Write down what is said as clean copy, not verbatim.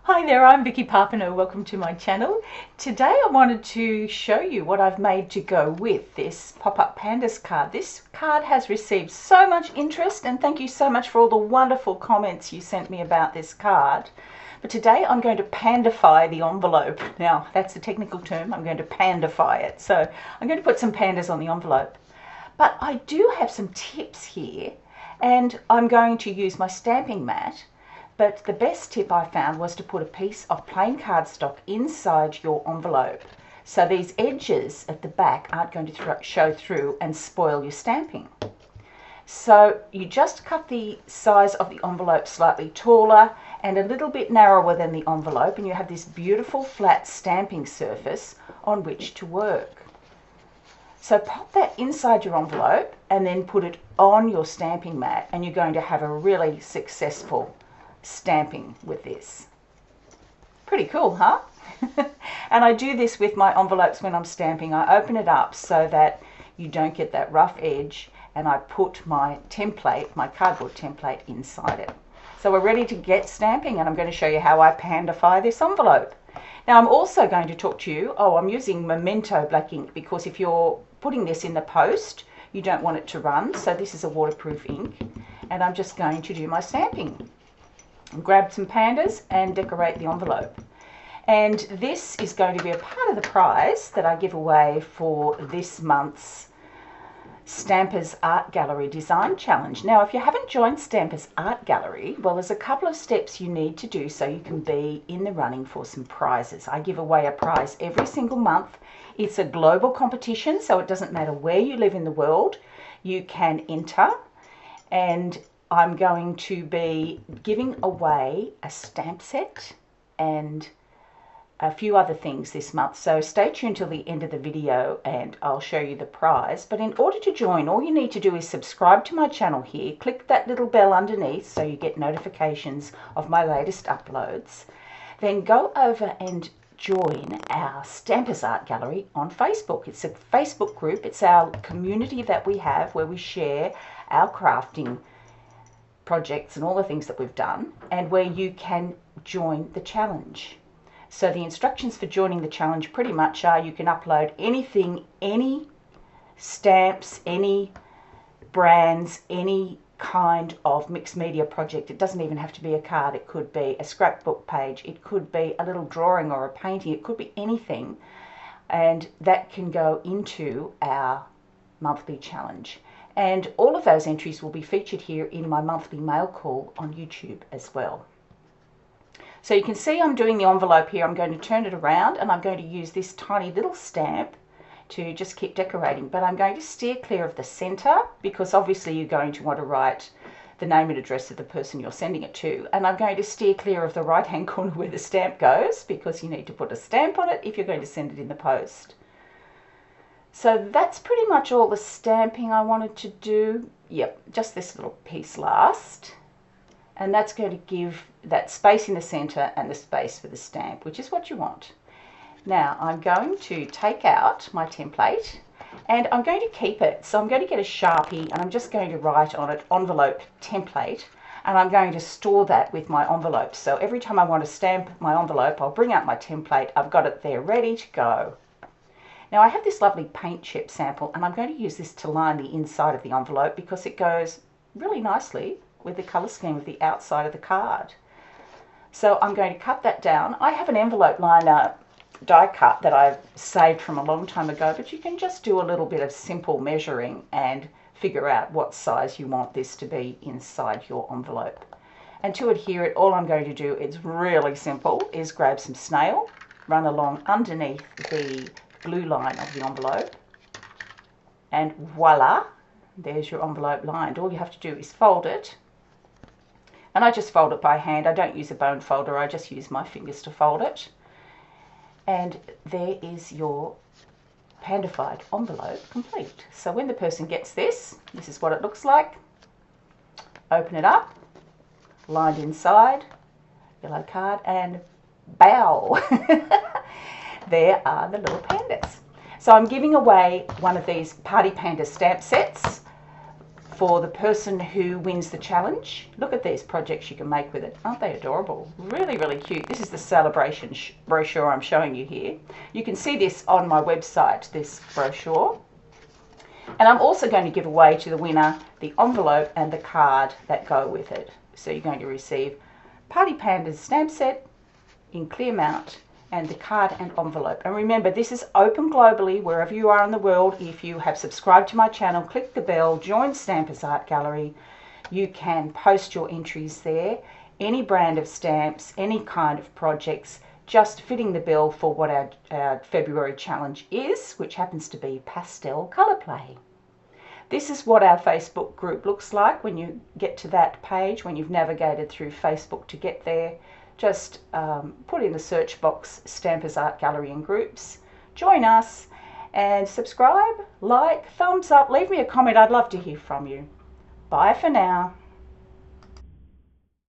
Hi there, I'm Vicki Parpino. Welcome to my channel. Today I wanted to show you what I've made to go with this Pop Up Pandas card. This card has received so much interest, and thank you so much for all the wonderful comments you sent me about this card. But today I'm going to pandify the envelope. Now that's a technical term, I'm going to pandify it. So I'm going to put some pandas on the envelope. But I do have some tips here, and I'm going to use my stamping mat. But the best tip I found was to put a piece of plain cardstock inside your envelope, so these edges at the back aren't going to show through and spoil your stamping. So you just cut the size of the envelope slightly taller and a little bit narrower than the envelope, and you have this beautiful flat stamping surface on which to work. So pop that inside your envelope and then put it on your stamping mat, and you're going to have a really successful stamping with this. Pretty cool, huh? And I do this with my envelopes when I'm stamping. I open it up so that you don't get that rough edge, and I put my template, my cardboard template, inside it. So we're ready to get stamping, and I'm going to show you how I pandify this envelope. Now I'm also going to talk to you, I'm using Memento black ink because if you're putting this in the post, you don't want it to run, so this is a waterproof ink, and I'm just going to do my stamping. Grab some pandas and decorate the envelope. And this is going to be a part of the prize that I give away for this month's Stampers Art Gallery Design Challenge. Now, if you haven't joined Stampers Art Gallery, well, there's a couple of steps you need to do so you can be in the running for some prizes. I give away a prize every single month. It's a global competition, so it doesn't matter where you live in the world, you can enter. And I'm going to be giving away a stamp set and a few other things this month. So stay tuned till the end of the video and I'll show you the prize. But in order to join, all you need to do is subscribe to my channel here. Click that little bell underneath so you get notifications of my latest uploads. Then go over and join our Stampers Art Gallery on Facebook. It's a Facebook group. It's our community that we have where we share our crafting projects and all the things that we've done, and where you can join the challenge. So the instructions for joining the challenge pretty much are you can upload anything, any stamps, any brands, any kind of mixed media project. It doesn't even have to be a card. It could be a scrapbook page. It could be a little drawing or a painting. It could be anything, and that can go into our monthly challenge. And all of those entries will be featured here in my monthly mail call on YouTube as well. So you can see I'm doing the envelope here. I'm going to turn it around and I'm going to use this tiny little stamp to just keep decorating. But I'm going to steer clear of the center because obviously you're going to want to write the name and address of the person you're sending it to. And I'm going to steer clear of the right-hand corner where the stamp goes because you need to put a stamp on it if you're going to send it in the post. So that's pretty much all the stamping I wanted to do. Yep, just this little piece last. And that's going to give that space in the center and the space for the stamp, which is what you want. Now I'm going to take out my template and I'm going to keep it. So I'm going to get a Sharpie and I'm just going to write on it envelope template, and I'm going to store that with my envelope. So every time I want to stamp my envelope, I'll bring out my template. I've got it there ready to go. Now I have this lovely paint chip sample, and I'm going to use this to line the inside of the envelope because it goes really nicely with the colour scheme of the outside of the card. So I'm going to cut that down. I have an envelope liner die cut that I've saved from a long time ago, but you can just do a little bit of simple measuring and figure out what size you want this to be inside your envelope. And to adhere it, all I'm going to do, it's really simple, is grab some snail, run along underneath the glue line of the envelope, and voila, there's your envelope lined. All you have to do is fold it, and I just fold it by hand. I don't use a bone folder, I just use my fingers to fold it. And there is your pandified envelope complete. So when the person gets this, this is what it looks like. Open it up, lined inside, yellow card, and bow. There are the little pandas. So I'm giving away one of these Party Panda stamp sets for the person who wins the challenge. Look at these projects you can make with it. Aren't they adorable? Really, really cute. This is the celebration brochure I'm showing you here. You can see this on my website, this brochure. And I'm also going to give away to the winner the envelope and the card that go with it. So you're going to receive Party Pandas stamp set in clear mount and the card and envelope. And remember, this is open globally wherever you are in the world. If you have subscribed to my channel, click the bell, join Stampers Art Gallery. You can post your entries there. Any brand of stamps, any kind of projects, just fitting the bill for what our February challenge is, which happens to be pastel colour play. This is what our Facebook group looks like when you get to that page, when you've navigated through Facebook to get there. Just put in the search box Stampers Art Gallery and Groups, join us and subscribe, like, thumbs up, leave me a comment. I'd love to hear from you. Bye for now.